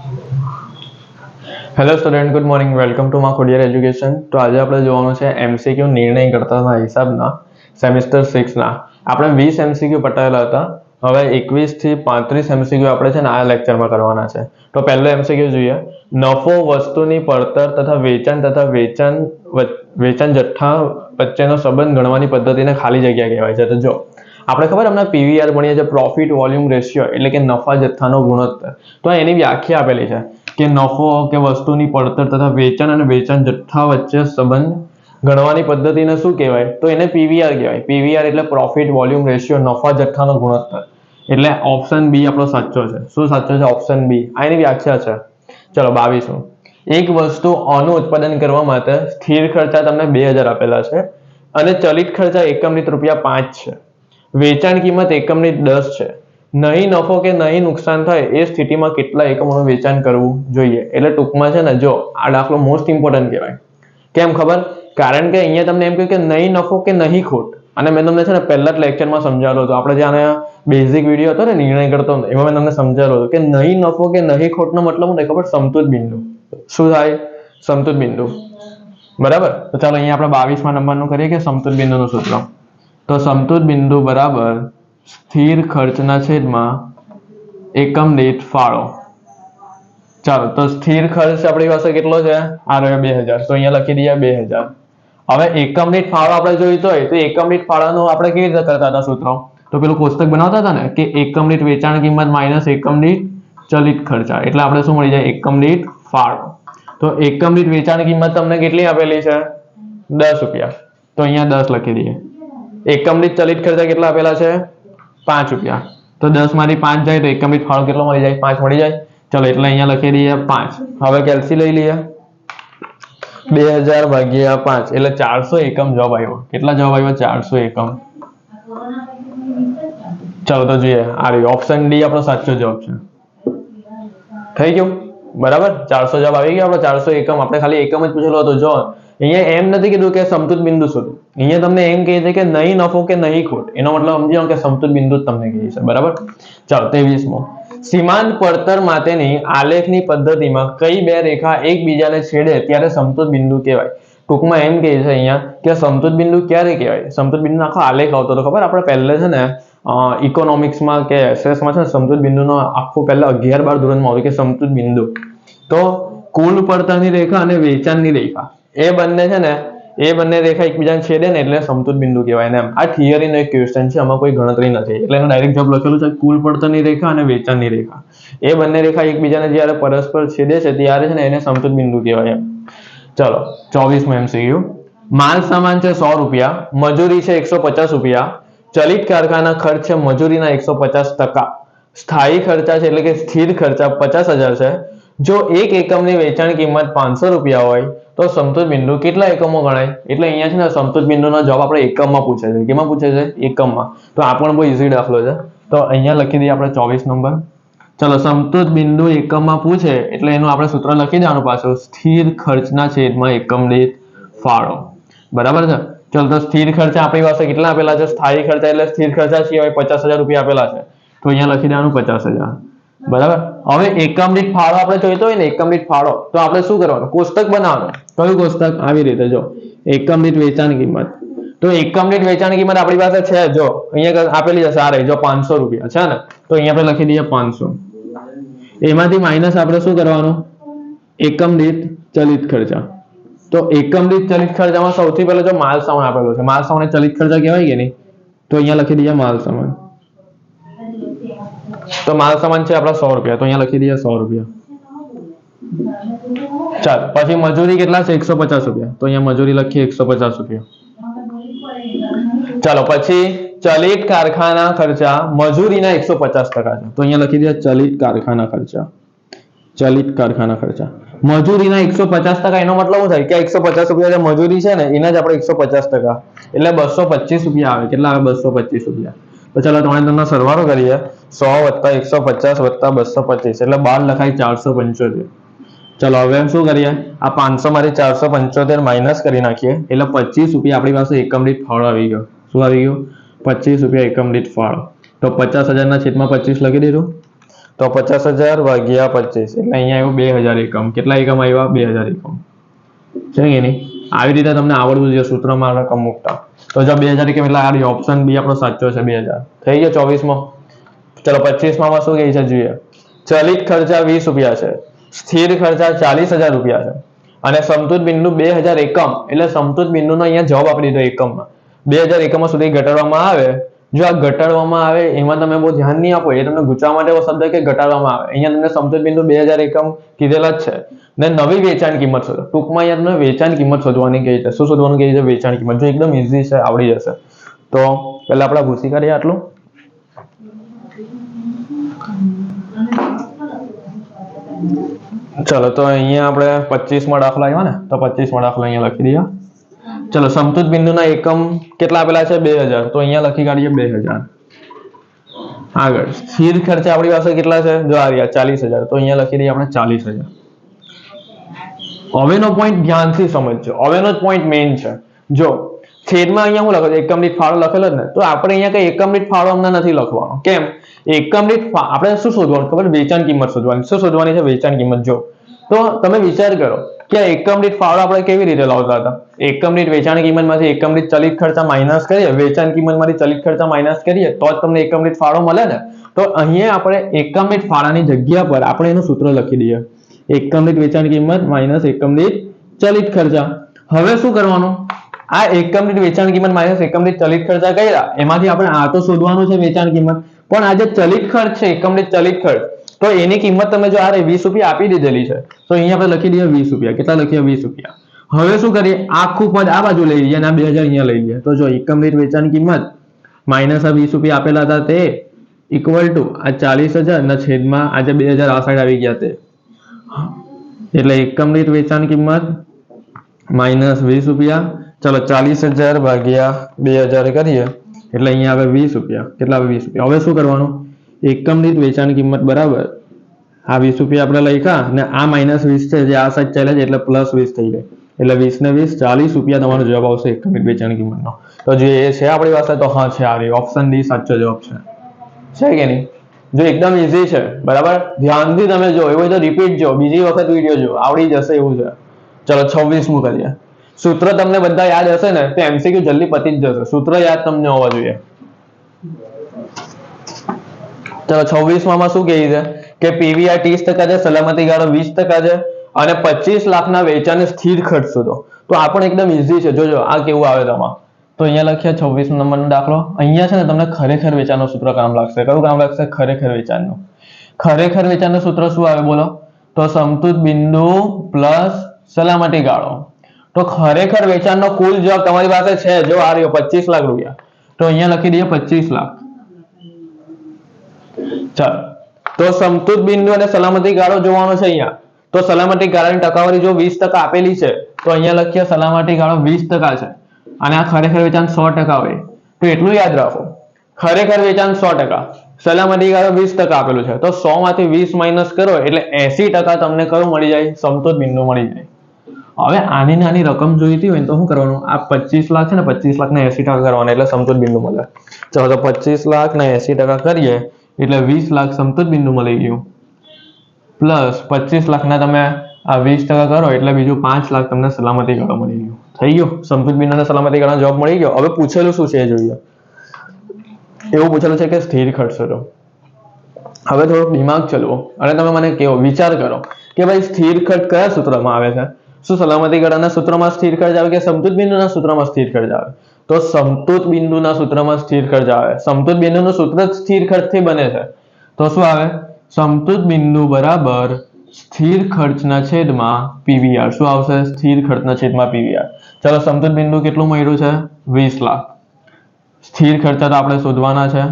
Hello student, good morning. Welcome to મા Khodiyar education. તો આજે આપણે જોવાનું છે એમસીક્યુ નિર્ણય કરતાના હિસાબના સેમિસ્ટર 6ના. આપણે 20 એમસીક્યુ પટાયેલા હતા. હવે 21 થી 35 એમસીક્યુ આપણે છે ને આ લેક્ચરમાં કરવાના છે. તો પહેલો એમસીક્યુ જોઈએ. નફો વસ્તુની પડતર તથા વેચાણ જથ્થા વચ્ચેનો સંબંધ ગણવાની પદ્ધતિને ખાલી જગ્યા કહેવાય છે. તો જો આપણે ખબર હમણાં પીવીઆર ભણીએ છીએ, પ્રોફિટ વોલ્યુમ રેશિયો, એટલે કે નફા જથ્થાનો ગુણોત્તર. તો એની વ્યાખ્યા આપેલી છે કે નફો કે વસ્તુની પડતર તથા વેચાણ અને વેચાણ જથ્થા વચ્ચે સંબંધ ગણવાની પદ્ધતિને શું કહેવાય? તો એને પીવીઆર કહેવાય. પીવીઆર એટલે પ્રોફિટ વોલ્યુમ રેશિયો, નફા જથ્થાનો ગુણોત્તર. એટલે ઓપ્શન બી આપણો સાચો છે. શું સાચો છે? Option B. આ એની વ્યાખ્યા છે. ચલો 22. એક વસ્તુ નું ઉત્પાદન કરવા માટે સ્થિર ખર્ચા તમને 2000 આપેલા છે અને ચલિત ખર્ચા એકમ દીઠ ₹5 છે. વેચાણ કિંમત એકમ દીઠ 10 છે. નહીં નફો કે નહીં નુકસાન થાય એ સ્થિતિમાં કેટલા એકમોનું વેચાણ કરવું જોઈએ? એટલે ટૂંકમાં છે ને, જો આ દાખલો મોસ્ટ ઇમ્પોર્ટન્ટ કહેવાય. કેમ ખબર? કારણ કે અહીંયા તમને એમ કહ્યું કે નહીં નફો કે નહીં ખોટ. અને મેં તમને છે ને પહેલા જ લેક્ચરમાં સમજાવેલો હતો. આપણે જ્યાં બેઝિક વિડીયો હતો ને નિર્ણય કરતો, એમાં મેં તમને સમજાવેલો હતો કે નહીં નફો કે નહીં ખોટનો મતલબ શું થાય ખબર? સમતુત બિંદુ. શું થાય? સમતુત બિંદુ. બરાબર. તો ચાલો અહીંયા આપણે 22મા નંબરનું કરીએ કે સમતુત બિંદુનું સૂત્ર. તો સમતુત બિંદુ બરાબર સ્થિર ખર્ચના છેદમાં એકમ દીઠ ફાળો. ચાલો, તો સ્થિર ખર્ચ આપણી પાસે કેટલો છે? આ રહ્યો 2000. તો અહીંયા લખી દઈએ 2000. હવે એકમ દીઠ ફાળો આપણે જોઈતો હોય તો એકમ દીઠ ફાળાનો આપણે કેવી રીતે કરતા હતા સૂત્રો? તો પેલું કોષ્ટક બનાવતા હતા ને કે એકમ દીઠ વેચાણ કિંમત માઇનસ એકમ દીઠ ચલિત ખર્ચા. એટલે આપણે શું મળી જાય? એકમ દીઠ ફાળો. તો એકમ દીઠ વેચાણ કિંમત તમને કેટલી આપેલી છે? ₹10. તો અહીંયા 10 લખી દઈએ. એકમ દીઠ ચલિત ખર્ચા કેટલા આપેલા છે? ₹5. તો 10 માંથી 5 જાય તો એકમ દીઠ ફાળો કેટલો મળી જાય? 5 મળી જાય. ચલો, એટલે અહીંયા લખી દઈએ 5. હવે કેલ્સી લઈ લઈએ. 2000 ભાગ્યા 5 એટલે 400 એકમ જવાબ આવ્યો. કેટલા જવાબ આવ્યો? 400 એકમ. ચલો તો જોઈએ. આ રહ્યો ઓપ્શન ડી આપણો સાચો જવાબ છે. થઈ ગયું? બરાબર. 400 જવાબ આવી ગયો આપણો. 400 એકમ. આપણે ખાલી એકમ જ પૂછેલો હતો. જો અહીંયા એમ નથી કીધું કે સમતુત બિંદુ શોધો. અહીંયા તમને એમ કહે છે કે નહીં નફો કે નહીં ખોટ. એનો મતલબ સમજી લો કે સમતુત બિંદુ જ તમને કહે છે. બરાબર. ચાલો 23મો. સીમાંત પડતર માટેની આલેખની પદ્ધતિમાં કઈ બે રેખા એકબીજાને છેડે ત્યારે સમતુત બિંદુ કહેવાય? ટૂંકમાં એમ કહે છે અહીંયા કે સમતુત બિંદુ ક્યારે કહેવાય? સમતુત બિંદુનો આખો આલેખ આવતો હતો ખબર? આપણે પહેલે છે ને ઇકોનોમિક્સમાં કે એસએસમાં છે ને સમતુત બિંદુનો આખું પહેલા 11-12 ધોરણમાં આવ્યું કે સમતુત બિંદુ. તો કુલ પડતરની રેખા અને વેચાણની રેખા એ બંને છે ને, એ બંને રેખા એકબીજાને છેડે ને એટલે સમતુત બિંદુ કહેવાય ને. આ થિયરીનો એક ક્વેશ્ચન છે, આમાં કોઈ ગણતરી નથી. એટલે એનો ડાયરેક્ટ જવાબ લખેલું છે કુલ પડતરની રેખા અને વેચાણની રેખા. એ બંને રેખા એકબીજાને જ્યારે પરસ્પર છેદે છે ત્યારે છે ને એને સમતુત બિંદુ કહેવાય એમ. ચલો 24મો એમસીક્યુ. માલ સામાન છે ₹100, મજૂરી છે ₹150, ચલિત કારખાના ખર્ચ છે મજૂરીના 150%, સ્થાયી ખર્ચા છે એટલે કે સ્થિર ખર્ચા 50000 છે. જો એક એકમની વેચાણ કિંમત ₹500 હોય તો સમતુત બિંદુ કેટલા એકમો ગણાય? એટલે અહીંયા છે ને સમતુત બિંદુનો જવાબ આપણે એકમમાં પૂછે છે. કેમાં પૂછે છે? એકમમાં. તો આ પણ બહુ ઈઝી દાખલો છે. તો અહીંયા લખી દઈએ આપણે 24 નંબર. ચલો, સમતુત બિંદુ એકમમાં પૂછે એટલે એનું આપણે સૂત્ર લખી દેવાનું પાછું. સ્થિર ખર્ચના છેદમાં એકમ દીઠ ફાળો. બરાબર છે. ચલો, તો સ્થિર ખર્ચા આપણી પાસે કેટલા આપેલા છે? સ્થાયી ખર્ચા એટલે સ્થિર ખર્ચા સિવાય ₹50000 આપેલા છે. તો અહીંયા લખી દેવાનું 50000. બરાબર. હવે એકમ દીઠ ફાળો આપણે જોઈતો હોય ને, એકમ દીઠ ફાળો, તો આપણે શું કરવાનું? કોષ્ટક બનાવવાનું. કયું કોષ્ટક? આવી રીતે જો એકમ દીઠ વેચાણ કિંમત. તો એકમ દીઠ વેચાણ કિંમત આપણી પાસે છે, જો અહીંયા આપેલી છે સારી, જો ₹500 છે ને, તો અહીંયા આપણે લખી દઈએ 500. એમાંથી માઇનસ આપણે શું કરવાનું? એકમ દીઠ ચલિત ખર્ચા. તો એકમ દીઠ ચલિત ખર્ચામાં સૌથી પહેલા જો માલ સામાન આપેલો છે, માલ સામાન ચલિત ખર્ચા કહેવાય કે નહીં? તો અહીંયા લખી દઈએ માલ સામાન. તો માલ સામાન છે આપણા ₹100, તો અહીંયા લખી દઈએ ₹100. ચાલો, પછી મજૂરી કેટલા છે? ₹150, તો અહીંયા મજૂરી લખીએ ₹150. ચાલો, પછી ચલિત કારખાના ખર્ચા મજૂરીના 150% છે, તો અહીંયા લખી દઈએ ચલિત કારખાના ખર્ચા. ચલિત કારખાના ખર્ચા મજૂરીના 150%. એનો મતલબ શું થાય કે ₹150 જે મજૂરી છે ને એના જ આપણે 150%, એટલે ₹225 આવે. કેટલા આવે? ₹225. તો ચાલો તમને સરવાળો કરીએ. 100 + 150 + 225 એટલે 12 લખાય 475. ચલો હવે શું કરીએ? આ 500 માંથી 475 માઇનસ કરી નાખીએ એટલે ₹25 આપણી પાસે એકમ દીઠ ફાળો આવી ગયો. શું આવી ગયો? ₹25 એકમ દીઠ ફાળો. તો 50000 ના છેદમાં 25 લખી દીધું. તો 50,000 ભાગ્યા 25 એટલે અહીંયા આવ્યું 2000 એકમ. કેટલા એકમ આવ્યા? 2000 એકમ છે કે નહીં? આવી રીતે તમને આવડવું જોઈએ સૂત્રમાં રકમ મૂકતા. તો જો 2000 એકમ એટલે આ ઓપ્શન બી આપણો સાચો છે 2000. થઈ ગયો 24માં. ચલો 25માં શું કહે છે જોઈએ. ચલિત ખર્ચા 20 રૂપિયા છે, સ્થિર ખર્ચા 40,000 રૂપિયા છે અને સમતૂર બિંદુ 2000 એકમ એટલે સમતૂર બિંદુનો અહીંયા જવાબ આપી દીધો એકમમાં. 2000 એકમો સુધી ઘટાડવામાં આવે. જો આ ઘટાડવામાં આવે એમાં તમે બહુ ધ્યાન નહીં આપો, એ તમને ગુચવા માટે એવો શબ્દ કે ઘટાડવામાં આવે. અહીંયા તમને સમતૂર બિંદુ 2000 એકમ કીધેલા જ છે ને નવી વેચાણ કિંમત શોધો. ટૂંકમાં અહીંયા તમને વેચાણ કિંમત શોધવાની કહી છે. શું શોધવાનું કહી છે? વેચાણ કિંમત. જો એકદમ ઈઝી છે, આવડી જશે. તો પહેલા આપણે ભૂસી કાઢીએ આટલું. ચલો તો અહીંયા આપણે 25માં દાખલો આવ્યો ને, તો 25માં દાખલો અહીંયા લખી દઈએ. ચલો સમતૂર બિંદુના એકમ કેટલા આપેલા છે? 2000. તો અહીંયા લખી કાઢીએ 2000. આગળ સ્થિર ખર્ચ આપણી પાસે કેટલા છે? જો આ રહ્યા 40,000. તો અહીંયા લખી દઈએ આપણે 40,000. હવેનો પોઈન્ટ ધ્યાનથી સમજજો. હવેનો જ પોઈન્ટ મેઇન છે. જો છેદમાં અહીંયા હું લખો એકમ દીઠ ફાળો લખેલો જ ને, તો આપણે અહીંયા કઈ એકમ દીઠ ફાળો અમને નથી લખવાનો. કેમ? એકમ દીઠ આપણે શું શોધવાનું ખબર? વેચાણ કિંમત શોધવાની. શું શોધવાની છે? વેચાણ કિંમત. જો તો તમે વિચાર કરો કે એકમ દીઠ ફાળો આપણે કેવી રીતે લાવતા હતા? એકમ દીઠ વેચાણ કિંમતમાંથી એકમ દીઠ ચલિત ખર્ચા માઇનસ કરીએ, વેચાણ કિંમતમાંથી ચલિત ખર્ચા માઇનસ કરીએ તો જ તમને એકમ દીઠ ફાળો મળે ને. તો અહીંયા આપણે એકમ દીઠ ફાળાની જગ્યા પર આપણે એનું સૂત્ર લખી દઈએ. એકમ દીઠ વેચાણ કિંમત માઇનસ એકમ દીઠ ચલિત ખર્ચા. હવે શું કરવાનું? આ એકમ દીઠ વેચાણ કિંમત માઇનસ એકમ દીઠ ચલિત ખર્ચા કર્યા, એમાંથી આપણે આ તો શોધવાનું છે વેચાણ કિંમત, પણ આ જે ચલિત ખર્ચ છે એકમ દીઠ ચલિત ખર્ચ, તો એની કિંમત તમે જો આ 20 રૂપિયા આપી દીધેલી છે, તો અહીંયા આપણે લખી દઈએ 20 રૂપિયા. કેટલા લખીએ? 20 રૂપિયા. હવે શું કરીએ? આખું પદ આ બાજુ લઈ લઈએ અને આ 2000 અહીંયા લઈ લઈએ. તો જો એકમ દીઠ વેચાણ કિંમત માઇનસ આ 20 રૂપિયા આપેલા હતા તે ઇક્વલ ટુ આ 40,000 ના છેદમાં આ જે 2000 આ સાઈડ આવી ગયા તે, એટલે એકમ દીઠ વેચાણ કિંમત માઇનસ 20 રૂપિયા. ચલો 40,000 ભાગ્યા 2000 કરીએ એટલે અહીંયા આવે 20 રૂપિયા. કેટલા આવે? 20 રૂપિયા. હવે શું કરવાનું? એકમ દીઠ વેચાણ કિંમત બરાબર આ 20 રૂપિયા આપણે લખ્યા ને આ માઇનસ 20 છે જે આ સાઈડ ચાલે છે એટલે પ્લસ 20 થઈ જાય. એટલે 20 ને 20 40 રૂપિયા તમારો જવાબ આવશે એકમ દીઠ વેચાણ કિંમતનો. તો જે એ છે આપણી પાસે, તો હા છે આ રહ્યો ઓપ્શન ડી સાચો જવાબ છે. છે કે નહીં? જો એકદમ ઈઝી છે બરાબર. ધ્યાનથી તમે જો, એવું હોય તો રિપીટ જો, બીજી વખત વિડીયો જો, આવડી જશે એવું છે. ચલો 26મું કરીએ. સૂત્ર તમને બધા યાદ હશે ને તો એમસીક્યુ જલ્દી પતી જ જશે. સૂત્ર યાદ તમને હોવા જોઈએ. ચલો 26માં શું કહે છે કે પીવીઆર 30% છે, સલામતી ગાળો 20% છે અને 25 લાખના વેચાણને સ્થિર ખર્ચ શોધો. તો આ પણ એકદમ ઈઝી છે. જોજો આ કેવું આવે તમારે. તો અહીંયા લખ્યા 26 નંબરનો દાખલો. અહીંયા છે ને તમને ખરેખર વેચાણનું સૂત્ર કામ લાગશે. કયું કામ લાગશે? ખરેખર વેચાણનું. ખરેખર વેચાણનું સૂત્ર શું આવે બોલો? તો સમતૂર બિંદુ પ્લસ સલામતી ગાળો. તો ખરેખર વેચાણનો કુલ જવાબ તમારી પાસે છે જો આ રહ્યો 25 લાખ રૂપિયા. તો અહીંયા લખી દઈએ 25 લાખ. ચાલો તો સમતૂર બિંદુ અને સલામતી ગાળો જોવાનો છે અહીંયા. તો સલામતી ગાળાની ટકાવારી જો 20% આપેલી છે તો અહીંયા લખીએ સલામતી ગાળો 20% છે અને આ ખરેખર વેચાણ 100% હોય. તો એટલું યાદ રાખો, ખરેખર વેચાણ 100%, સલામતી ગાળો 20% આપેલું છે. તો 100 માંથી 20 માઇનસ કરો એટલે 80% તમને કયું મળી જાય? સમતૂર બિંદુ મળી જાય. હવે આની નાની રકમ જોઈતી હોય તો શું કરવાનું? આ 25 લાખ છે ને, 25 લાખ ને 80% કરવાના એટલે સમતૂર બિંદુ મળે. ચાલો તો 25 લાખ ને 80% કરીએ એટલે 20 લાખ સમતૂર બિંદુ મળી ગયું. પ્લસ 25 લાખના તમે આ 20% કરો એટલે બીજું 5 લાખ તમને સલામતી ગાળો મળી ગયું. થઈ ગયું? સમતૂર બિંદુ અને સલામતી ગાળાનો જવાબ મળી ગયો. હવે પૂછેલું શું છે એ જોઈએ. એવું પૂછેલું છે કે સ્થિર ખર્ચ શોધો. હવે થોડુંક દિમાગ ચલાવો અને તમે મને કહો, વિચાર કરો કે ભાઈ સ્થિર ખર્ચ કયા સૂત્રમાં આવે છે? શું સલામતી ગાળાના સૂત્રમાં સ્થિર ખર્ચ આવે કે સમતૂર બિંદુના સૂત્રમાં સ્થિર ખર્ચ આવે? તો સમતૂર બિંદુના સૂત્રમાં સ્થિર ખર્ચ આવે. સમતૂર બિંદુનું સૂત્ર જ સ્થિર ખર્ચથી બને છે. તો શું આવે? સમતૂર બિંદુ બરાબર સ્થિર ખર્ચના છેદમાં પીવીઆર. શું આવશે? સ્થિર ખર્ચના છેદમાં પીવીઆર. ચાલો સમતૂર બિંદુ કેટલું મળ્યું છે? 20 લાખ. સ્થિર ખર્ચા તો આપણે શોધવાના છે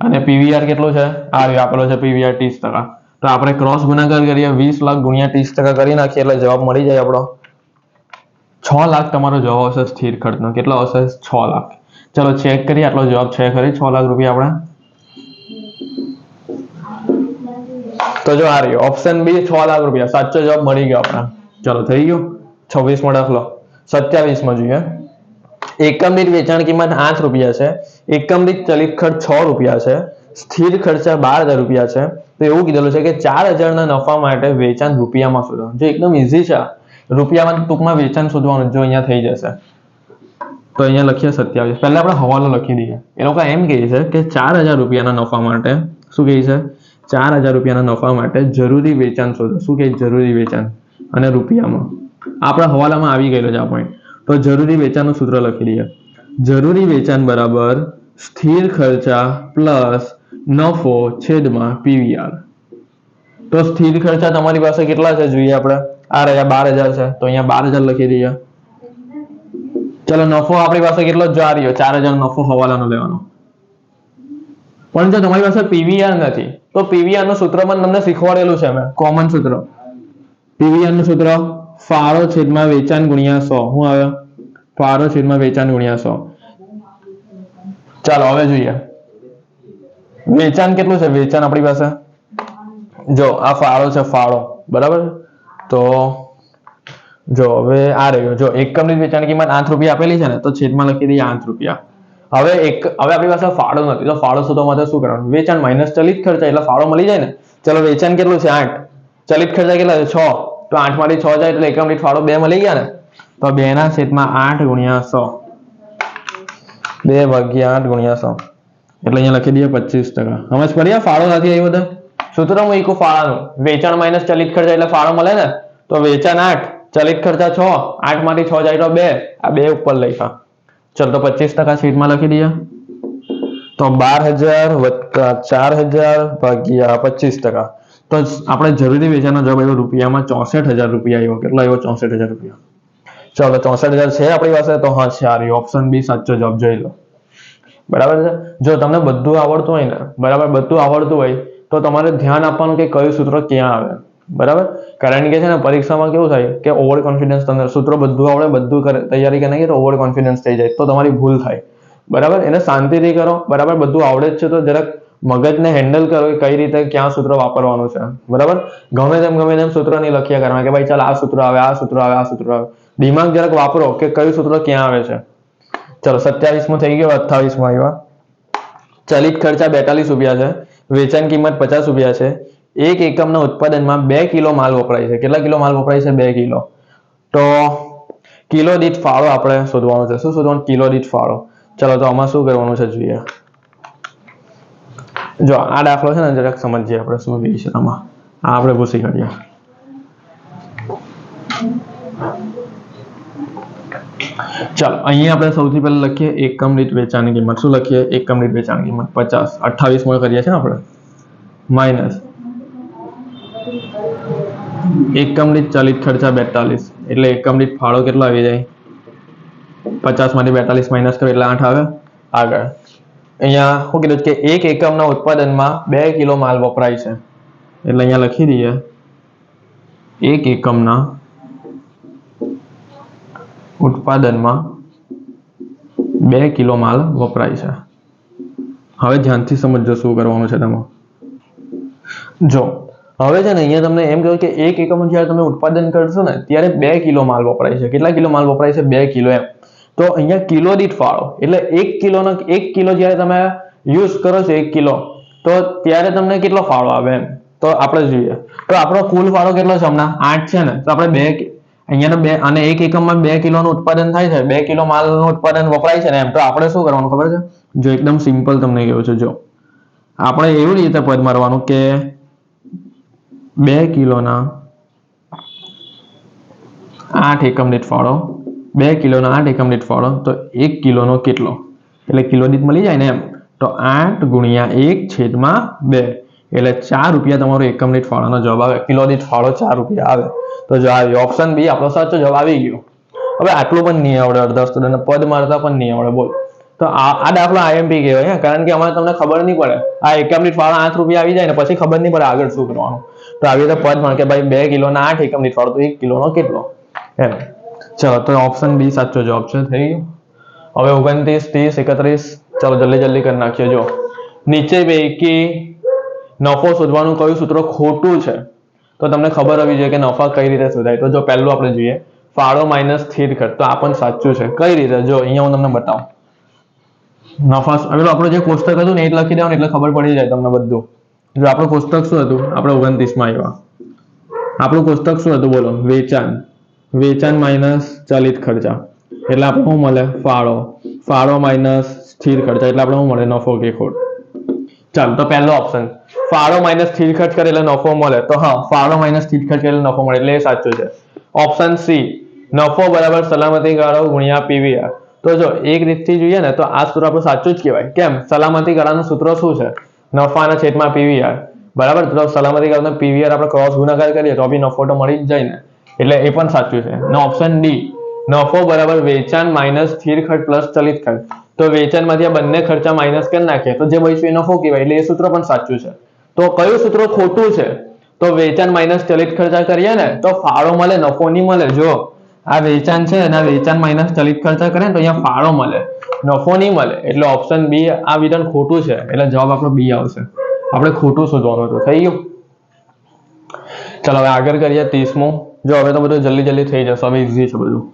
અને પીવીઆર કેટલું છે? આ આપેલો છે પીવીઆર 30%. તો આપણે ક્રોસ ગુણાકાર કરીએ, 20 લાખ ગુણ્યા 30% કરી નાખીએ એટલે જવાબ મળી જાય આપણો 6 લાખ. તમારો જવાબ આવશે સ્થિર ખર્ચનો. કેટલો આવશે? 6 લાખ. ચલો ચેક કરીએ આટલો જવાબ છે ખરી 6 લાખ રૂપિયા આપણે. તો જો આ રહ્યો ઓપ્શન બી 6 લાખ રૂપિયા સાચો જવાબ મળી ગયો આપણે. ચલો થઈ ગયું. 26મો દાખલો. 27માં જોઈએ. એકમ દીઠ વેચાણ કિંમત 8 રૂપિયા છે, એકમ દીઠ ચલિત ખર્ચ 6 રૂપિયા છે, સ્થિર ખર્ચા 12,000 રૂપિયા છે તો એવું કીધેલું છે કે 4000 ના નફા માટે વેચાણ રૂપિયામાં શોધો. જો એકદમ ઈઝી છે, રૂપિયામાં ટૂંકમાં વેચાણ શોધવાનું. જો અહીંયા થઈ જશે તો અહીંયા લખીએ 27. પહેલા આપણે હવાલો લખી દઈએ. એ લોકો એમ કહે છે કે 4000 રૂપિયાના નફા માટે શું કહે છે? 4000 રૂપિયાના નફા માટે જરૂરી વેચાણ શોધો. શું કહે? જરૂરી વેચાણ અને રૂપિયામાં. આપણા હવાલામાં આવી ગયેલો છે આ પોઈન્ટ. તો જરૂરી વેચાણનું સૂત્ર લખી દઈએ. જરૂરી વેચાણ બરાબર સ્થિર ખર્ચા પ્લસ નફો છેદમાં પીવીઆર. તો સ્થિર ખર્ચા તમારી પાસે કેટલા છે જોઈએ આપણે. આ રહ્યા 12000 છે, તો અહીંયા 12000 લખી દઈએ. ચલો નફો આપણી પાસે કેટલો જ રહ્યો? 4000 નફો હવાલાનો લેવાનો. પણ જો તમારી પાસે પીવીઆર નથી તો પીવીઆર નું સૂત્ર પણ તમને શીખવાડેલું છે મેં, કોમન સૂત્ર. પીવીઆર નું સૂત્ર ફાળો છેદમાં વેચાણ ગુણ્યા 100. શું આવે? ફાળો છેદમાં વેચાણ ગુણ્યા 100. ચાલો હવે જોઈએ વેચાણ કેટલું છે. વેચાણ આપણી પાસે જો આ ફાળો છે, ફાળો બરાબર. તો જો હવે આ રહ્યો, જો એકમ દીઠ વેચાણ કિંમત 8 રૂપિયા આપેલી છે ને, તો છેદમાં લખી દઈએ 8 રૂપિયા. હવે આપણી પાસે ફાળો નથી, તો ફાળો શોધવા માટે શું કરવાનું? વેચાણ માઇનસ ચલિત ખર્ચા, એટલે ફાળો મળી જાય ને. ચલો વેચાણ કેટલું છે? 8. ચલિત ખર્ચા કેટલા છે? 6. તો 8 માંથી 6 જાય એટલે એકમ દીઠ ફાળો 2 મળી ગયા ને. તો 2 ના છેદમાં 8 ગુણ્યા 100. 2 ભાગ્યા 8 ગુણ્યા 100 એટલે અહીંયા લખી દઈએ 25%. સમજ પડી? ફાળો નથી આવ્યો તો સૂત્ર મૂક્યું ફાળાનું. વેચાણ માઇનસ ચલિત ખર્ચા એટલે ફાળો મળે ને. તો વેચાણ 8, ચલિત ખર્ચા 6, 8 માંથી 6 જાય તો 2. આ 2 ઉપર લખ્યા. ચલો તો 25% શીટમાં લખી દઈએ. તો 12000 વત્તા 4000 ભાગ્યા 25%. તો આપણે જરૂરી વેચાણનો જવાબ આવ્યો રૂપિયામાં 64000 રૂપિયા આવ્યો. કેટલો આવ્યો? 64000 રૂપિયા. ચલો 64000 છે આપણી પાસે. તો હા છે, આ રહ્યો ઓપ્શન બી સાચો જવાબ. જોઈ લો. બરાબર છે. જો તમને બધું આવડતું હોય ને, બરાબર બધું આવડતું હોય તો તમારે ધ્યાન આપવાનું કે કયું સૂત્ર ક્યાં આવે. બરાબર. કારણ કે છે ને પરીક્ષામાં કેવું થાય કે ઓવર કોન્ફિડન્સ, તમને સૂત્ર બધું આવડે, બધું તૈયારી કરી નાખીએ તો ઓવર કોન્ફિડન્સ થઈ જાય, તો તમારી ભૂલ થાય. બરાબર. એને શાંતિથી કરો. બરાબર. બધું આવડે જ છે તો જરાક મગજને હેન્ડલ કરો કે કઈ રીતે ક્યાં સૂત્ર વાપરવાનું છે. બરાબર. ગમે તેમ સૂત્ર નહીં લખ્યા કરવા કે ભાઈ ચાલ આ સૂત્ર આવે, આ સૂત્ર આવે, આ સૂત્ર આવે. દિમાગ જરાક વાપરો કે કયું સૂત્ર ક્યાં આવે છે. ચલો 27 થઈ ગયો. 28 આવ્યા. ચલિત ખર્ચા 42 રૂપિયા છે. વેચાણ કિંમત 50 રૂપિયા છે. એક એકમના ઉત્પાદનમાં 2 કિલો માલ વપરાય છે. કેટલા કિલો માલ વપરાય છે? 2 કિલો. તો કિલો દીઠ ફાળો આપણે શોધવાનો છે. શું શોધવાનું? કિલો દીઠ ફાળો. ચલો તો આમાં શું કરવાનું છે જોઈએ. જો આ દાખલો છે ને જરાક સમજીએ આપણે શું કહે છે આમાં. આ આપણે પૂછી કાઢીએ. ચાલો અહીંયા આપણે સૌથી પહેલા લખીએ એકમ દીઠ વેચાણની કિંમત. શું લખીએ? એકમ દીઠ વેચાણની કિંમત 50. 28 માં કરીએ છીએ આપણે. માઇનસ એકમ દીઠ ચલિત ખર્ચા 42 એટલે એકમ દીઠ ફાળો કેટલો આવી જાય? 50 માંથી 42 માઇનસ કરો એટલે 8 આવે. આગળ અહીંયા શું કીધું કે એક એકમના ઉત્પાદનમાં 2 કિલો માલ વપરાય છે. એટલે અહીંયા લખી દઈએ એક એકમના ઉત્પાદનમાં 2 કિલો માલ વપરાય છે. હવે ધ્યાનથી સમજજો શું કરવાનું છે તેમાં. જો હવે છે ને અહીંયા તમને એમ કહ્યું કે એક એકમ જ્યારે તમે ઉત્પાદન કરશો ને ત્યારે 2 કિલો માલ વપરાય છે. કેટલા કિલો માલ વપરાય છે? 2 કિલો એમ. તો અહીંયા કિલો દીઠ ફાળો એટલે 1 કિલો જ્યારે તમે યુઝ કરો છો 1 કિલો, તો ત્યારે તમને કેટલો ફાળો આવે એમ. તો આપણે જોઈએ તો આપણો કુલ ફાળો કેટલો છે? હમણાં 8 છે ને. તો આપણે 2 અહીંયા 2 અને એક એકમમાં 2 કિલોનું ઉત્પાદન થાય છે. 2 કિલો માલનું ઉત્પાદન વપરાય છે ને એમ. તો આપણે શું કરવાનું ખબર છે? જો એકદમ સિમ્પલ તમને કહ્યું છે. જો આપણે એવી રીતે પદ મારવાનું કે 2 કિલોના 8 એકમ દીઠ ફાળો, 2 કિલોના 8 એકમ દીઠ ફાળો, તો 1 કિલોનો કેટલો એટલે કિલો દીઠ મળી જાય ને એમ. તો 8 ગુણ્યા 1/2 એટલે 4 રૂપિયા તમારો એકમ દીઠ ફાળોનો જવાબ આવે. કિલો દીઠ ફાળો 4 રૂપિયા આવે. તો જો આવી ઓપ્શન બી આપણો સાચો જવાબ આવી ગયો. હવે આટલું પણ નહીં આવડે, અડધા સ્ટુડન્ટ પદ મારતા પણ નહીં આવડે. બોલ. તો આ દાખલો આઈએમપી કહેવાય. કારણ કે અમારે તમને ખબર નહીં પડે. આ એકમ દીઠ ફાળો 8 રૂપિયા આવી જાય ને પછી ખબર નહીં પડે આગળ શું કરવાનું. તો આવી રીતે પદ માર કે ભાઈ 2 કિલોના 8 એકમ દીઠ ફાળો, તો 1 કિલોનો કેટલો એમ. ચલો તો ઓપ્શન બી સાચો જવાબ છે. થઈ ગયું. હવે 29, 30, 31. ચલો જલ્દી કરી નાખીએ. જો નીચે પૈકી નફો શોધવાનું કયું સૂત્ર ખોટું છે? તો તમને ખબર હોવી જોઈએ કે નફા કઈ રીતે શોધાય. તો જો પહેલું આપણે જોઈએ ફાળો માઇનસ સ્થિર ખર્ચ. તો આ પણ સાચું છે. કઈ રીતે? જો અહીંયા હું તમને બતાવું. નફા હવે આપણું જે કોષ્ટક હતું ને એ લખી દેવાનું એટલે ખબર પડી જાય તમને બધું. જો આપણું કોષ્ટક શું હતું, આપણે 29 માં આવ્યા. આપણું કોષ્ટક શું હતું બોલો? વેચાણ માઇનસ ચલિત ખર્ચા એટલે આપણે શું મળે? ફાળો માઇનસ સ્થિર ખર્ચા એટલે આપણે શું મળે? નફો કે ખોટ. ચાલો તો પહેલો ઓપ્શન ફાળો માઇનસ સ્થિર ખર્ચ કરે એટલે નફો મળે, તો હા ફાળો માઇનસ સ્થિર ખર્ચ એટલે નફો મળે એટલે એ સાચું છે. ઓપ્શન સી નફો બરાબર સલામતી ગાળો ગુણ્યા પીવીઆર. તો જો એક રીતથી જોઈએ ને તો આ સૂત્ર આપણું સાચું જ કહેવાય. કેમ? સલામતી ગાળાનું સૂત્ર શું છે? નફાના છેદમાં પીવીઆર. બરાબર, તો સલામતી ગાળાનો પીવીઆર આપણે ક્રોસ ગુણાકાર કરીએ તો બી નફો તો મળી જ જાય ને, એટલે એ પણ સાચું છે. ને ઓપ્શન ડી નફો બરાબર વેચાણ માઇનસ સ્થિર ખર્ચ પ્લસ ચલિત ખર્ચ. તો વેચાણમાંથી આ બંને ખર્ચા માઇનસ કરી નાખીએ તો જે બચ્યું એ નફો કહેવાય, એટલે એ સૂત્ર પણ સાચું છે. તો કયું સૂત્ર ખોટું છે? તો વેચાણ માઇનસ ચલિત ખર્ચા કરીએ ને તો ફાળો મળે, નફો નહીં મળે. જો આ વેચાણ છે અને વેચાણ માઇનસ ચલિત ખર્ચા કરે ને તો અહીંયા ફાળો મળે, નફો નહીં મળે. એટલે ઓપ્શન બી આ વિધાન ખોટું છે, એટલે જવાબ આપણો બી આવશે. આપણે ખોટું શોધવાનું હતું. થઈ ગયું? ચાલો હવે આગળ કરીએ 30મું. જો હવે તો બધું જલ્દી થઈ જશે, હવે ઈઝી છે બધું.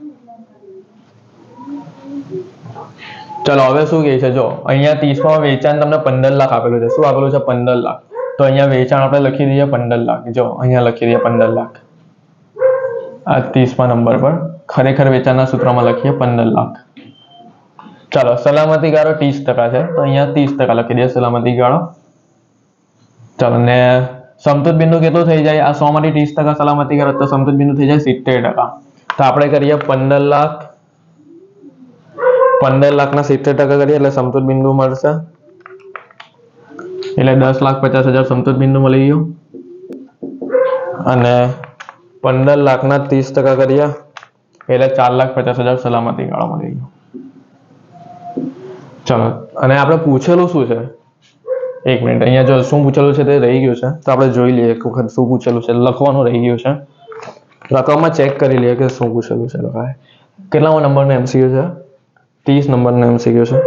ચલો હવે શું કહે છે? જો અહીંયા 30માં વેચાણ તમને 15 લાખ આપેલું છે. શું આપેલું છે? 15 લાખ. તો અહીંયા વેચાણ આપણે લખી દઈએ 15 લાખ. જો અહીંયા લખી દઈએ 15 લાખ આ 30માં નંબર પર. ખરેખર વેચાણના સૂત્રમાં લખીએ 15 લાખ. ચાલો સલામતી ગાળો 30% છે તો અહીંયા 30% લખી દઈએ સલામતી ગાળો. ચાલો ને સમતુત બિંદુ કેટલું થઈ જાય? આ 100 માંથી 30% સલામતી ગાળો તો સમતુત બિંદુ થઈ જાય 70%. તો આપણે કરીએ 15 લાખ 15 લાખના 70% કરીએ એટલે સમતુત બિંદુ મળશે. એટલે 10,50,000 સમતુત બિંદુ મળી ગયું. અને 15 લાખના 30% કરીએ એટલે 4,50,000 સલામતી ગાળો મળી ગયું. ચલો અને આપણે પૂછેલું શું છે? એક મિનિટ, અહીંયા જો શું પૂછેલું છે તે રહી ગયું છે તો આપણે જોઈ લઈએ એક વખત શું પૂછેલું છે. લખવાનું રહી ગયું છે, રકમમાં ચેક કરી લઈએ કે શું પૂછેલું છે. લખાય કેટલામો નંબરનો MCQ છે? 30 નંબરનો MCQ છે.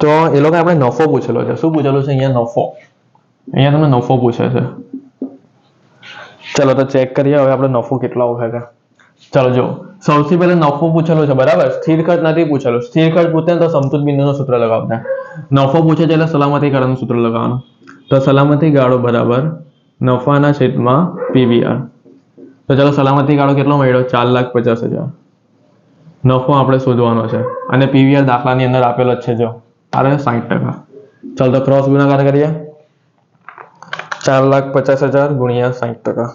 તો એ લોકો આપણે નફો પૂછેલો છે. શું પૂછેલું છે? અહીંયા નફો. અહીંયા તમને નફો પૂછે છે. ચલો તો ચેક કરીએ હવે આપણે નફો કેટલો આવશે છે. ચલો જો સૌથી પહેલા નફો પૂછેલો છે, બરાબર. સ્થિર ખર્ચ નથી પૂછેલો. સ્થિર ખર્ચ પૂછે તો સમતુત બિંદુનું સૂત્ર લગાવતા. નફો પૂછે છે એટલે સલામતી ગાળાનું સૂત્ર લગાવવાનું. તો સલામતી ગાળો બરાબર નફાના છેદમાં પીવીઆર. તો ચલો સલામતી ગાળો કેટલો મળ્યો? 4,50,000. નફો આપણે શોધવાનો છે અને પીવીઆર દાખલાની અંદર આપેલો જ છે. જો આરે 60%. ચાલો તો ક્રોસ ગુણાકાર કરીએ. 4,50,000 ગુણ્યા 60%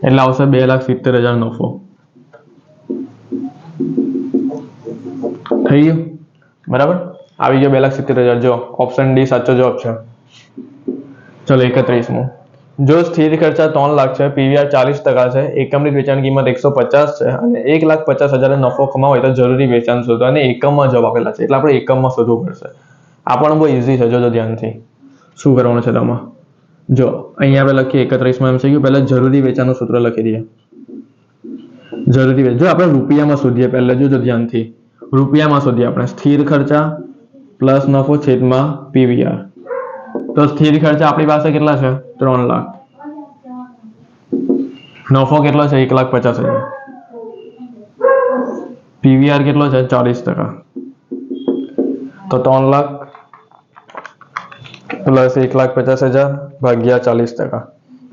એટલે આવશે 2,70,000 નફો. થઈ ગયું? બરાબર, આવી ગયો 2,70,000. જો ઓપ્શન ડી સાચો જવાબ છે. ચલો 31મું. જો સ્થિર ખર્ચા 3 લાખ છે, પીવીઆર 40% છે, એકમ દીઠ વેચાણ કિંમત 150 છે અને 1,50,000 નફો કમાવો હોય તો જરૂરી વેચાણ શોધો અને એકમમાં જવાબ આપેલા છે એટલે આપણે એકમમાં શોધવું પડશે. આ પણ બહુ ઈઝી છે. જોજો ધ્યાનથી શું કરવાનું છે તમારે. જો અહીંયા આપણે લખીએ 31માં MCQ. પહેલા જરૂરી વેચાણનું સૂત્ર લખી દઈએ. જરૂરી વેચાણ જો આપણે રૂપિયામાં શોધીએ. પહેલા જોજો ધ્યાનથી રૂપિયામાં શોધીએ આપણે. સ્થિર ખર્ચા પ્લસ નફો છેદમાં પીવીઆર. તો સ્થિર ખર્ચા આપણી પાસે કેટલા છે? 3 લાખ. નફો કેટલો છે? 1,50,000. પીવીઆર કેટલો છે? 40%. તો 3 લાખ પ્લસ 1,50,000 ભાગ્યા 40%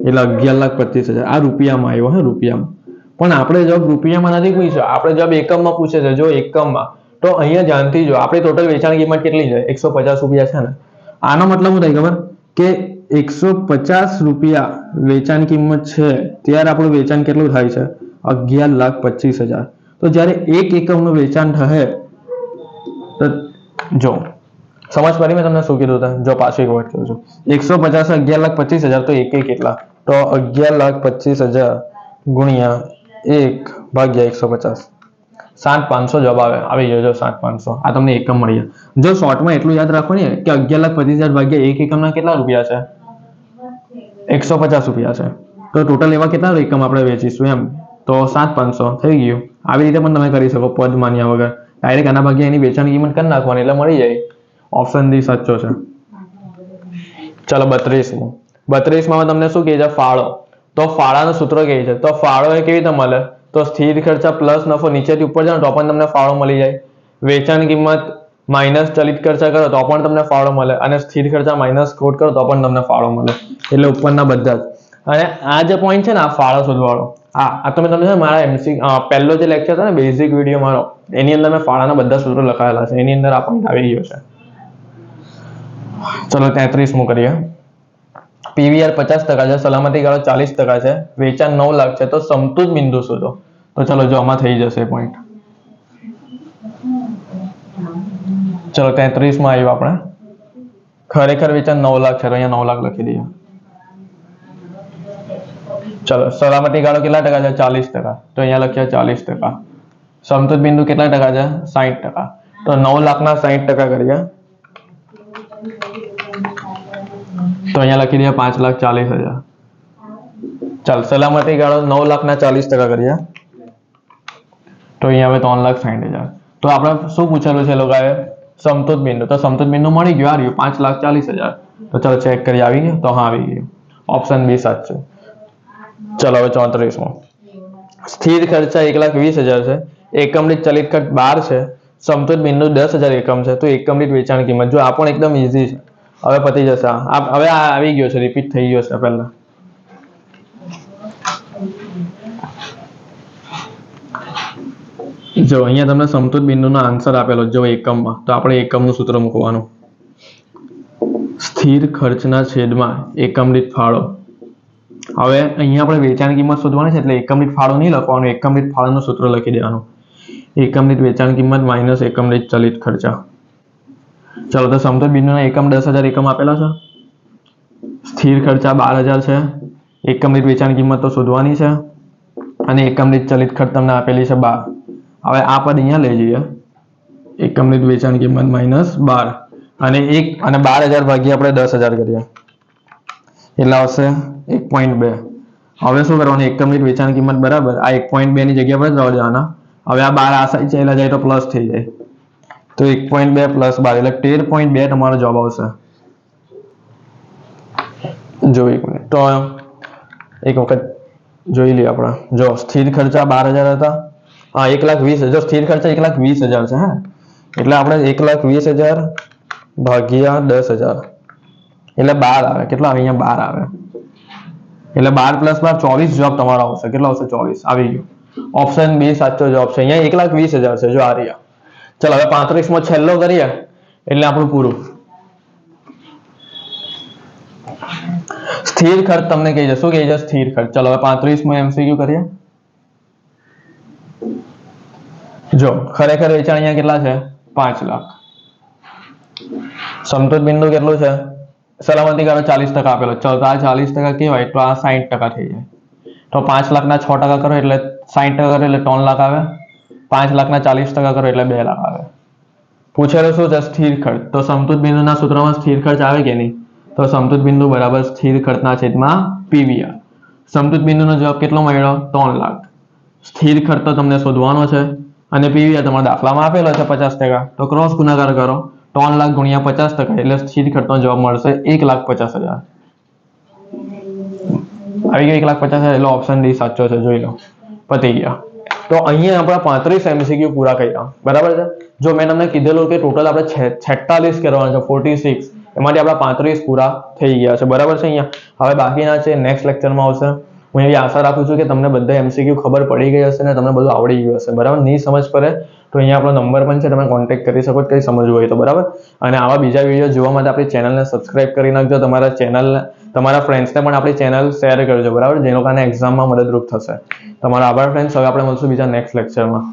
એટલે 11,25,000. આ રૂપિયામાં આવ્યો હે, રૂપિયામાં. પણ આપણે જવાબ રૂપિયામાં નથી પૂછ્યો, આપણે જવાબ એકમમાં પૂછે છે. જો એકમમાં તો અહીંયા ધ્યાનથી જો આપણી ટોટલ વેચાણ કિંમત કેટલી છે? 150 રૂપિયા છે ને. આનો મતલબ શું થાય ખબર? કે 150 રૂપિયા વેચાણ કિંમત છે ત્યારે આપણું વેચાણ કેટલું થાય છે? 11,25,000. તો જ્યારે એક એકમનું વેચાણ થશે તો જો સમજ પડી મેં તમને શું કીધું હતું? જો પાછું એક વખત કહું છું. 150 11,25,000 તો એક કેટલા? તો 11,25,000 ગુણ્યા 1 ભાગ્યા 150. 7,500 જવાબ આવી ગયો. જો 7,500 આ તમને એકમ મળી જાય. જો શોર્ટમાં એટલું યાદ રાખો ને કે 11,25,000 ભાગ્યા 1 એકમના કેટલા રૂપિયા છે? 150 રૂપિયા છે. તો ટોટલ એવા કેટલા એકમ આપણે વેચીશું એમ? તો 7,500 થઈ ગયું. આવી રીતે પણ તમે કરી શકો પદ માન્યા વગર. ડાયરેક્ટ આના ભાગ્યા એની વેચાણ કિંમત કરી નાખવાની એટલે મળી જાય. ઓપ્શન ડી સાચો છે. ચાલો 32મું. 32માં તમને શું કહે છે? ફાળો. તો ફાળાનું સૂત્ર કહે છે. તો ફાળો એ કેવી રીતે મળે? તો સ્થિર ખર્ચા પ્લસ નફો નીચેથી ઉપર જાઓ તો પણ તમને ફાળો મળી જાય. વેચાણ કિંમત માઇનસ ચલિત ખર્ચા કરો તો પણ તમને ફાળો મળે અને સ્થિર ખર્ચા માઇનસ ખોટ કરો તો પણ તમને ફાળો મળે. એટલે ઉપરના બધા જ. અને આ જે પોઈન્ટ છે ને આ ફાળો શોધવાળો આ તમે તમને મારા એમસી પહેલો જે લેક્ચર હતો ને બેઝિક વિડીયો મારો એની અંદર મેં ફાળાના બધા સૂત્રો લખાયેલા છે. એની અંદર આ પોઈન્ટ આવી ગયો છે. ચલો 33મું કરીએ. પીવીઆર 50% છે, સલામતી ગાળો 40% છે, વેચાણ 9 લાખ છે, તો સમતુજ બિંદુ શોધો. તો ચલો જો આમાં થઈ જશે પોઈન્ટ. ચલો 33માં આવ્યું આપણે. ખરેખર વેચાણ 9 લાખ છે તો અહીંયા 9 લાખ લખી દઈએ. ચલો સલામતી ગાળો કેટલા ટકા છે? 40%. તો અહીંયા લખ્યા 40%. સમતુજ બિંદુ કેટલા ટકા છે? 60%. તો 9 લાખના 60% કરીએ તો અહીંયા લખી દઈએ 5,40,000. ચાલ સલામતી ગાળો 9 લાખના 40% કરીએ તો અહીંયા હવે 3,60,000. તો આપણે શું પૂછેલું છે લોકોએ? સમતુજ બિંદુ. તો સમતુજ બિંદુ મળી ગયું. આ રહ્યું 5,40,000. તો ચાલો ચેક કરી. આવી ગયું? તો હા આવી ગયું. ઓપ્શન બી સાચું. ચલો હવે 34મો. સ્થિર ખર્ચા 1,20,000 છે, એકમ દીઠ ચલિત ખર્ચ 12 છે, સમતુજ બિંદુ 10,000 એકમ છે, તો એકમ દીઠ વેચાણ કિંમત. જો આ પણ એકદમ ઈઝી છે. હવે પતી જશે. હવે આ આવી ગયો છે, રિપીટ થઈ ગયો છે પહેલા. જો અહીંયા તમને સમતુજ બિંદુનો આન્સર આપેલો જો એકમમાં, તો આપણે એકમનું સૂત્ર મૂકવાનું. સ્થિર ખર્ચના છેદમાં એકમ દીઠ ફાળો. હવે અહીંયા આપણે વેચાણ કિંમત શોધવાની છે એટલે એકમ દીઠ ફાળો નહીં લખવાનું, એકમ દીઠ ફાળોનું સૂત્ર લખી દેવાનું. એકમ દીઠ વેચાણ કિંમત માઇનસ એકમ દીઠ ચલિત ખર્ચા. ચલો તો સમતુજ બિંદુના એકમ 10,000 એકમ આપેલા છે, સ્થિર ખર્ચા 12,000 છે, એકમ દીઠ વેચાણ કિંમત તો શોધવાની છે અને એકમ દીઠ ચલિત ખર્ચ તમને આપેલી છે 12. હવે આ પદ અહીંયા લઈ જઈએ. એકમ દીઠ વેચાણ કિંમત માઇનસ 12 અને 12,000 ભાગ્યા આપણે 10,000 કરીએ એટલે આવશે 1.2. હવે શું કરવાનું? એકમ દીઠ વેચાણ કિંમત બરાબર આ 1.2 ની જગ્યા પર જ જવા દેવાના. હવે આ 12 આ સાઈડ ચાલ્યા જાય તો પ્લસ થઈ જાય. તો 1.2 પ્લસ 12 એટલે 13.2 તમારો જવાબ આવશે. જો એક મિનિટ તો એક વખત જોઈ લઈએ આપણે. જો સ્થિર ખર્ચા 12,000 હતા. હા 1,20,000. જો સ્થિર ખર્ચા 1,20,000 છે. હા એટલે આપણે 1,20,000 ભાગ્યા 10,000 એટલે 12 આવે. કેટલા આવે? અહીંયા 12 આવે. એટલે 12 પ્લસ 12 24 જવાબ તમારો આવશે. કેટલો આવશે? 24 આવી ગયું. ઓપ્શન બી સાચો જવાબ છે. અહીંયા 1,20,000 છે. જો આ રહ્યા. ચલો હવે 35મો છેલ્લો કરીએ એટલે આપણું પૂરું. સ્થિર ખર્ચ તમને કહી છે. શું કહી છે? સ્થિર ખર્ચ. ચલો હવે 35મો એમસીક્યુ કરીએ. જો ખરેખર વેચાણ અહીંયા કેટલા છે? 5 લાખ. સમતુજ બિંદુ કેટલું છે? સલામતી ગાળો 40% આપેલો. ચલો તો આ 40% કહેવાય તો આ 60% થઈ જાય. તો 5 લાખના 6% કરો એટલે 60% કરો એટલે 3 લાખ આવે. 5 લાખના 40% કરો એટલે 2 લાખ આવે. પૂછેલું શું છે? સ્થિર ખર્ચ. તો સમતુજ બિંદુના સૂત્રમાં સ્થિર ખર્ચ આવે કે નહીં? તો સમતુજ બિંદુ બરાબર સ્થિર ખર્ચના છેદમાં પીવીઆર. સમતુજ બિંદુનો જવાબ કેટલો મળ્યો? 3 લાખ. સ્થિર ખર્ચ તો તમને શોધવાનો છે અને પીવીઆર તમારા દાખલામાં આપેલો છે 50%. તો ક્રોસ ગુણાકાર કરો. 3 લાખ ગુણ્યા 50% એટલે સ્થિર ખર્ચનો જવાબ મળશે 1,50,000. આવી ગયો 1,50,000 એટલે ઓપ્શન ડી સાચો છે. જોઈ લો. પતી ગયા. તો અહીંયા આપણા 35 એમસીક્યુ પૂરા કર્યા. બરાબર છે. જો મેં તમને કીધેલું કે ટોટલ આપણે 46 કરવાના છે, 46 એમાંથી આપણા 35 પૂરા થઈ ગયા છે. બરાબર છે. અહીંયા હવે બાકીના છે નેક્સ્ટ લેક્ચરમાં આવશે. હું એવી આશા રાખું છું કે તમને બધા એમસીક્યુ ખબર પડી ગઈ હશે ને તમને બધું આવડી ગયું હશે. બરાબર. નહીં સમજ પડે તો અહીંયા આપણો નંબર પણ છે, તમે કોન્ટેક્ટ કરી શકો કંઈ સમજવું હોય તો. બરાબર. અને આવા બીજા વિડીયો જોવા માટે આપણી ચેનલને સબસ્ક્રાઇબ કરી નાખજો. તમારા ફ્રેન્ડ્સને પણ આપણી ચેનલ શેર કરજો. બરાબર. જે લોકોને એક્ઝામમાં મદદરૂપ થશે. તમારો આભાર ફ્રેન્ડ્સ. હવે આપણે મળશું બીજા નેક્સ્ટ લેક્ચરમાં.